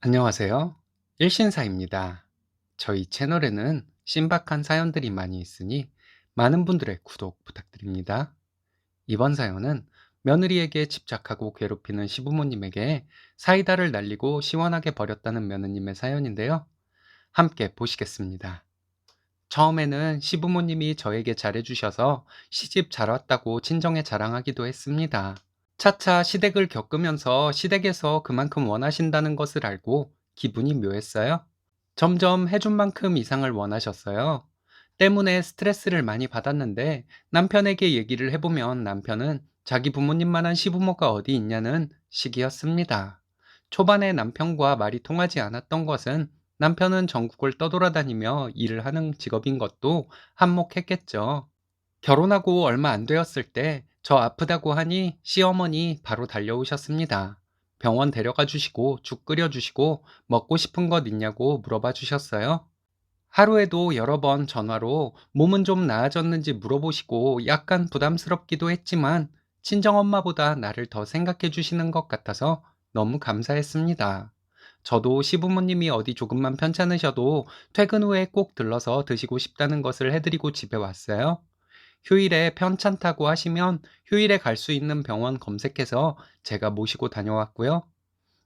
안녕하세요. 일신사입니다. 저희 채널에는 신박한 사연들이 많이 있으니 많은 분들의 구독 부탁드립니다. 이번 사연은 며느리에게 집착하고 괴롭히는 시부모님에게 사이다를 날리고 시원하게 버렸다는 며느님의 사연인데요. 함께 보시겠습니다. 처음에는 시부모님이 저에게 잘해주셔서 시집 잘 왔다고 친정에 자랑하기도 했습니다. 차차 시댁을 겪으면서 시댁에서 그만큼 원하신다는 것을 알고 기분이 묘했어요. 점점 해준 만큼 이상을 원하셨어요. 때문에 스트레스를 많이 받았는데 남편에게 얘기를 해보면 남편은 자기 부모님만한 시부모가 어디 있냐는 식이었습니다. 초반에 남편과 말이 통하지 않았던 것은 남편은 전국을 떠돌아다니며 일을 하는 직업인 것도 한몫했겠죠. 결혼하고 얼마 안 되었을 때 저 아프다고 하니 시어머니 바로 달려오셨습니다. 병원 데려가 주시고 죽 끓여 주시고 먹고 싶은 것 있냐고 물어봐 주셨어요. 하루에도 여러 번 전화로 몸은 좀 나아졌는지 물어보시고 약간 부담스럽기도 했지만 친정엄마보다 나를 더 생각해 주시는 것 같아서 너무 감사했습니다. 저도 시부모님이 어디 조금만 편찮으셔도 퇴근 후에 꼭 들러서 드시고 싶다는 것을 해드리고 집에 왔어요. 휴일에 편찮다고 하시면 휴일에 갈 수 있는 병원 검색해서 제가 모시고 다녀왔고요.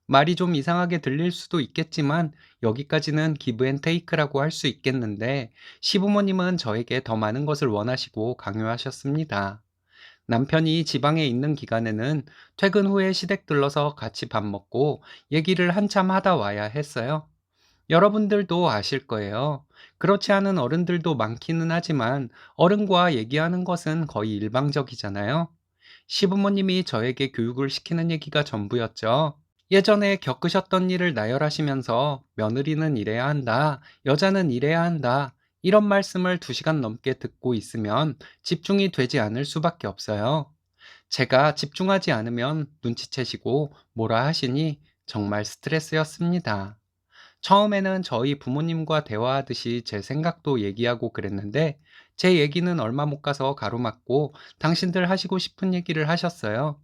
말이 좀 이상하게 들릴 수도 있겠지만 여기까지는 기브앤테이크라고 할 수 있겠는데 시부모님은 저에게 더 많은 것을 원하시고 강요하셨습니다. 남편이 지방에 있는 기간에는 퇴근 후에 시댁 들러서 같이 밥 먹고 얘기를 한참 하다 와야 했어요. 여러분들도 아실 거예요. 그렇지 않은 어른들도 많기는 하지만 어른과 얘기하는 것은 거의 일방적이잖아요. 시부모님이 저에게 교육을 시키는 얘기가 전부였죠. 예전에 겪으셨던 일을 나열하시면서 며느리는 이래야 한다, 여자는 이래야 한다, 이런 말씀을 2시간 넘게 듣고 있으면 집중이 되지 않을 수밖에 없어요. 제가 집중하지 않으면 눈치채시고 뭐라 하시니 정말 스트레스였습니다. 처음에는 저희 부모님과 대화하듯이 제 생각도 얘기하고 그랬는데 제 얘기는 얼마 못 가서 가로막고 당신들 하시고 싶은 얘기를 하셨어요.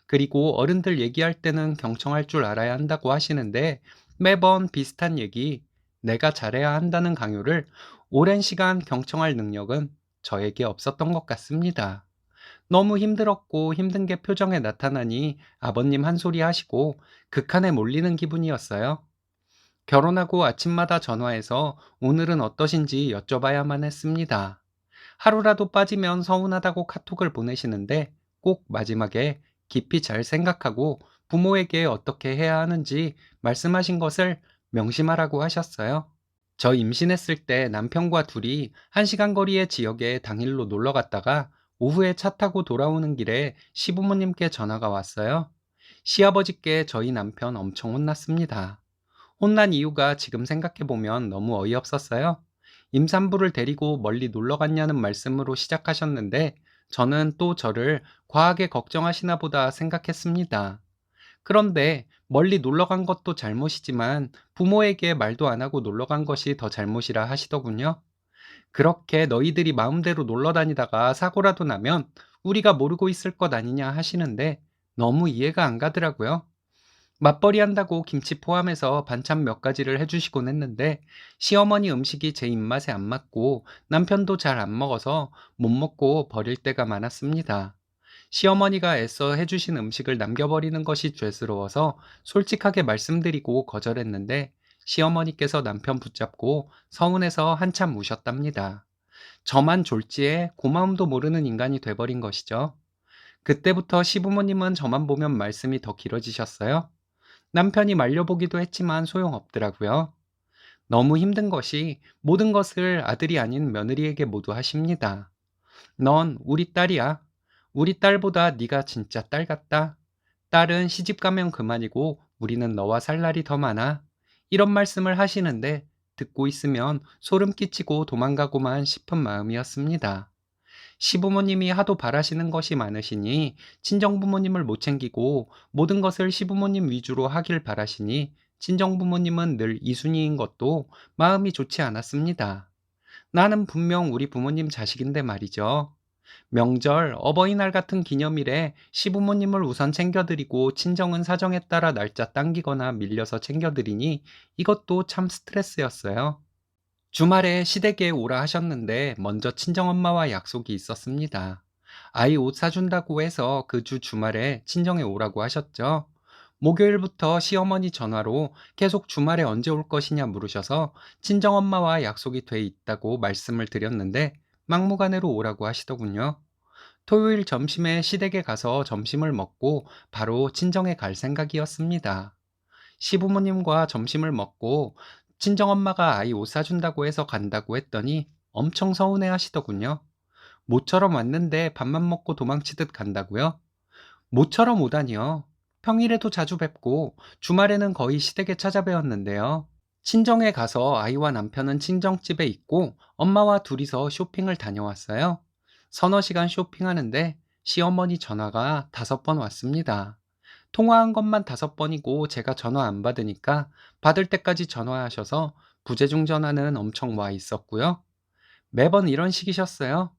그리고 어른들 얘기할 때는 경청할 줄 알아야 한다고 하시는데 매번 비슷한 얘기, 내가 잘해야 한다는 강요를 오랜 시간 경청할 능력은 저에게 없었던 것 같습니다. 너무 힘들었고 힘든 게 표정에 나타나니 아버님 한 소리 하시고 극한에 몰리는 기분이었어요. 결혼하고 아침마다 전화해서 오늘은 어떠신지 여쭤봐야만 했습니다. 하루라도 빠지면 서운하다고 카톡을 보내시는데 꼭 마지막에 깊이 잘 생각하고 부모에게 어떻게 해야 하는지 말씀하신 것을 명심하라고 하셨어요. 저 임신했을 때 남편과 둘이 1시간 거리의 지역에 당일로 놀러 갔다가 오후에 차 타고 돌아오는 길에 시부모님께 전화가 왔어요. 시아버지께 저희 남편 엄청 혼났습니다. 혼난 이유가 지금 생각해보면 너무 어이없었어요. 임산부를 데리고 멀리 놀러 갔냐는 말씀으로 시작하셨는데 저는 또 저를 과하게 걱정하시나 보다 생각했습니다. 그런데 멀리 놀러 간 것도 잘못이지만 부모에게 말도 안 하고 놀러 간 것이 더 잘못이라 하시더군요. 그렇게 너희들이 마음대로 놀러 다니다가 사고라도 나면 우리가 모르고 있을 것 아니냐 하시는데 너무 이해가 안 가더라고요. 맞벌이 한다고 김치 포함해서 반찬 몇 가지를 해주시곤 했는데 시어머니 음식이 제 입맛에 안 맞고 남편도 잘 안 먹어서 못 먹고 버릴 때가 많았습니다. 시어머니가 애써 해주신 음식을 남겨버리는 것이 죄스러워서 솔직하게 말씀드리고 거절했는데 시어머니께서 남편 붙잡고 서운해서 한참 우셨답니다. 저만 졸지에 고마움도 모르는 인간이 돼버린 것이죠. 그때부터 시부모님은 저만 보면 말씀이 더 길어지셨어요. 남편이 말려보기도 했지만 소용없더라고요. 너무 힘든 것이 모든 것을 아들이 아닌 며느리에게 모두 하십니다. 넌 우리 딸이야. 우리 딸보다 네가 진짜 딸 같다. 딸은 시집 가면 그만이고 우리는 너와 살 날이 더 많아. 이런 말씀을 하시는데 듣고 있으면 소름 끼치고 도망가고만 싶은 마음이었습니다. 시부모님이 하도 바라시는 것이 많으시니 친정부모님을 못 챙기고 모든 것을 시부모님 위주로 하길 바라시니 친정부모님은 늘 이순이인 것도 마음이 좋지 않았습니다. 나는 분명 우리 부모님 자식인데 말이죠. 명절, 어버이날 같은 기념일에 시부모님을 우선 챙겨드리고 친정은 사정에 따라 날짜 당기거나 밀려서 챙겨드리니 이것도 참 스트레스였어요. 주말에 시댁에 오라 하셨는데 먼저 친정엄마와 약속이 있었습니다. 아이 옷 사준다고 해서 그 주 주말에 친정에 오라고 하셨죠. 목요일부터 시어머니 전화로 계속 주말에 언제 올 것이냐 물으셔서 친정엄마와 약속이 돼 있다고 말씀을 드렸는데 막무가내로 오라고 하시더군요. 토요일 점심에 시댁에 가서 점심을 먹고 바로 친정에 갈 생각이었습니다. 시부모님과 점심을 먹고 친정엄마가 아이 옷 사준다고 해서 간다고 했더니 엄청 서운해 하시더군요. 모처럼 왔는데 밥만 먹고 도망치듯 간다고요? 모처럼 오다니요. 평일에도 자주 뵙고 주말에는 거의 시댁에 찾아뵈었는데요. 친정에 가서 아이와 남편은 친정집에 있고 엄마와 둘이서 쇼핑을 다녀왔어요. 서너 시간 쇼핑하는데 시어머니 전화가 5번 왔습니다. 통화한 것만 5번이고 제가 전화 안 받으니까 받을 때까지 전화하셔서 부재중 전화는 엄청 와 있었고요. 매번 이런 식이셨어요.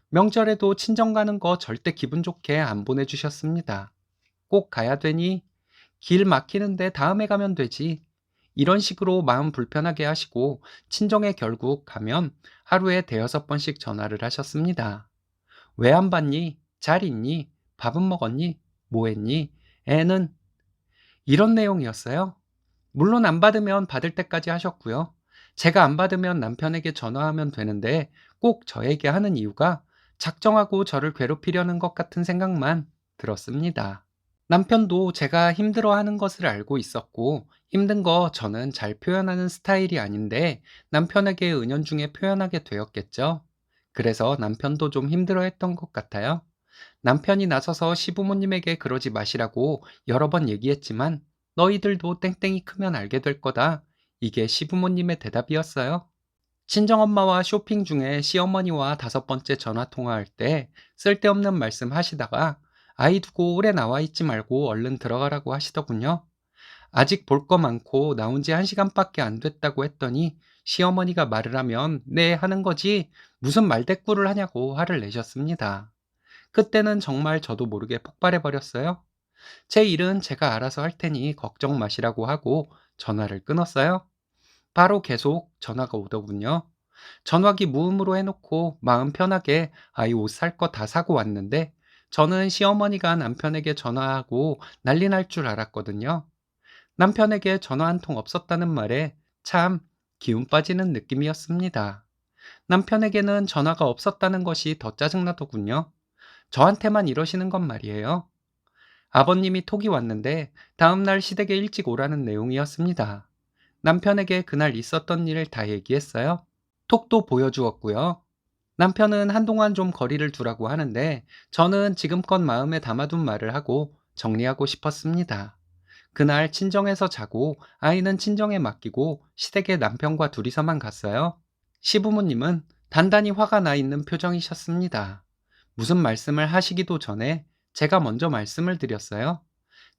명절에도 친정 가는 거 절대 기분 좋게 안 보내주셨습니다. 꼭 가야 되니? 길 막히는데 다음에 가면 되지. 이런 식으로 마음 불편하게 하시고 친정에 결국 가면 하루에 대여섯 번씩 전화를 하셨습니다. 왜 안 받니? 잘 있니? 밥은 먹었니? 뭐 했니? 애는? 이런 내용이었어요. 물론 안 받으면 받을 때까지 하셨고요. 제가 안 받으면 남편에게 전화하면 되는데 꼭 저에게 하는 이유가 작정하고 저를 괴롭히려는 것 같은 생각만 들었습니다. 남편도 제가 힘들어하는 것을 알고 있었고 힘든 거 저는 잘 표현하는 스타일이 아닌데 남편에게 은연중에 표현하게 되었겠죠. 그래서 남편도 좀 힘들어했던 것 같아요. 남편이 나서서 시부모님에게 그러지 마시라고 여러 번 얘기했지만 너희들도 땡땡이 크면 알게 될 거다. 이게 시부모님의 대답이었어요. 친정엄마와 쇼핑 중에 시어머니와 5번째 전화 통화할 때 쓸데없는 말씀 하시다가 아이 두고 오래 나와 있지 말고 얼른 들어가라고 하시더군요. 아직 볼 거 많고 나온 지 1시간밖에 안 됐다고 했더니 시어머니가 말을 하면 네 하는 거지 무슨 말대꾸를 하냐고 화를 내셨습니다. 그때는 정말 저도 모르게 폭발해 버렸어요. 제 일은 제가 알아서 할 테니 걱정 마시라고 하고 전화를 끊었어요. 바로 계속 전화가 오더군요. 전화기 무음으로 해놓고 마음 편하게 아이 옷 살 거 다 사고 왔는데 저는 시어머니가 남편에게 전화하고 난리 날 줄 알았거든요. 남편에게 전화 한 통 없었다는 말에 참 기운 빠지는 느낌이었습니다. 남편에게는 전화가 없었다는 것이 더 짜증나더군요. 저한테만 이러시는 건 말이에요. 아버님이 톡이 왔는데 다음날 시댁에 일찍 오라는 내용이었습니다. 남편에게 그날 있었던 일을 다 얘기했어요. 톡도 보여주었고요. 남편은 한동안 좀 거리를 두라고 하는데 저는 지금껏 마음에 담아둔 말을 하고 정리하고 싶었습니다. 그날 친정에서 자고 아이는 친정에 맡기고 시댁에 남편과 둘이서만 갔어요. 시부모님은 단단히 화가 나 있는 표정이셨습니다. 무슨 말씀을 하시기도 전에 제가 먼저 말씀을 드렸어요.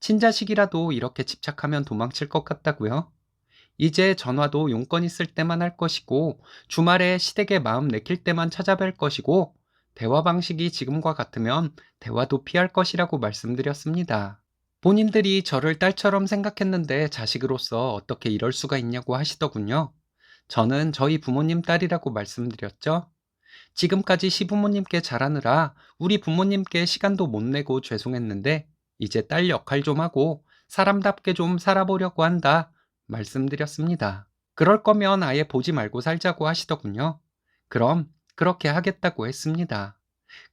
친자식이라도 이렇게 집착하면 도망칠 것 같다고요. 이제 전화도 용건 있을 때만 할 것이고 주말에 시댁에 마음 내킬 때만 찾아뵐 것이고 대화 방식이 지금과 같으면 대화도 피할 것이라고 말씀드렸습니다. 본인들이 저를 딸처럼 생각했는데 자식으로서 어떻게 이럴 수가 있냐고 하시더군요. 저는 저희 부모님 딸이라고 말씀드렸죠. 지금까지 시부모님께 잘하느라 우리 부모님께 시간도 못 내고 죄송했는데 이제 딸 역할 좀 하고 사람답게 좀 살아보려고 한다 말씀드렸습니다. 그럴 거면 아예 보지 말고 살자고 하시더군요. 그럼 그렇게 하겠다고 했습니다.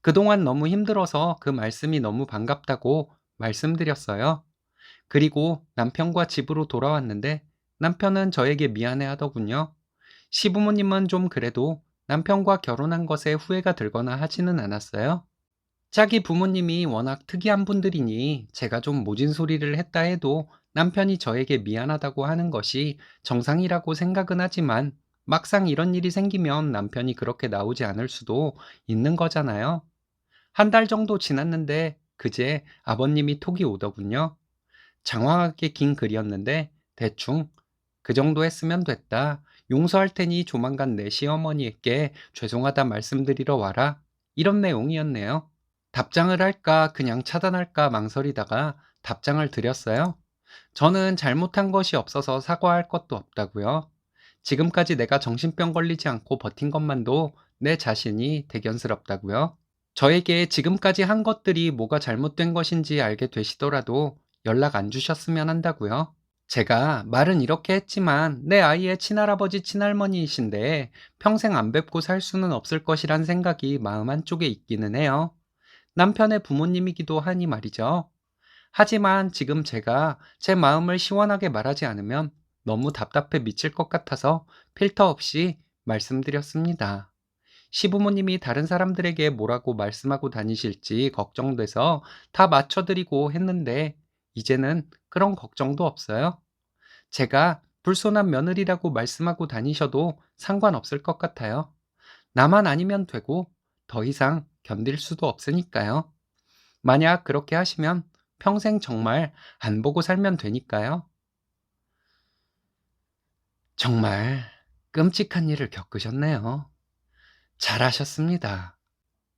그동안 너무 힘들어서 그 말씀이 너무 반갑다고 말씀드렸어요. 그리고 남편과 집으로 돌아왔는데 남편은 저에게 미안해 하더군요. 시부모님은 좀 그래도 남편과 결혼한 것에 후회가 들거나 하지는 않았어요. 자기 부모님이 워낙 특이한 분들이니 제가 좀 모진 소리를 했다 해도 남편이 저에게 미안하다고 하는 것이 정상이라고 생각은 하지만 막상 이런 일이 생기면 남편이 그렇게 나오지 않을 수도 있는 거잖아요. 한 달 정도 지났는데 그제 아버님이 톡이 오더군요. 장황하게 긴 글이었는데 대충 그 정도 했으면 됐다. 용서할 테니 조만간 내 시어머니에게 죄송하다 말씀드리러 와라. 이런 내용이었네요. 답장을 할까 그냥 차단할까 망설이다가 답장을 드렸어요. 저는 잘못한 것이 없어서 사과할 것도 없다고요. 지금까지 내가 정신병 걸리지 않고 버틴 것만도 내 자신이 대견스럽다고요. 저에게 지금까지 한 것들이 뭐가 잘못된 것인지 알게 되시더라도 연락 안 주셨으면 한다고요. 제가 말은 이렇게 했지만 내 아이의 친할아버지 친할머니이신데 평생 안 뵙고 살 수는 없을 것이란 생각이 마음 한쪽에 있기는 해요. 남편의 부모님이기도 하니 말이죠. 하지만 지금 제가 제 마음을 시원하게 말하지 않으면 너무 답답해 미칠 것 같아서 필터 없이 말씀드렸습니다. 시부모님이 다른 사람들에게 뭐라고 말씀하고 다니실지 걱정돼서 다 맞춰드리고 했는데 이제는 그런 걱정도 없어요. 제가 불손한 며느리라고 말씀하고 다니셔도 상관없을 것 같아요. 나만 아니면 되고 더 이상 견딜 수도 없으니까요. 만약 그렇게 하시면 평생 정말 안 보고 살면 되니까요. 정말 끔찍한 일을 겪으셨네요. 잘하셨습니다.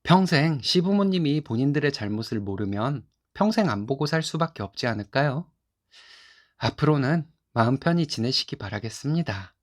평생 시부모님이 본인들의 잘못을 모르면 평생 안 보고 살 수밖에 없지 않을까요? 앞으로는 마음 편히 지내시기 바라겠습니다.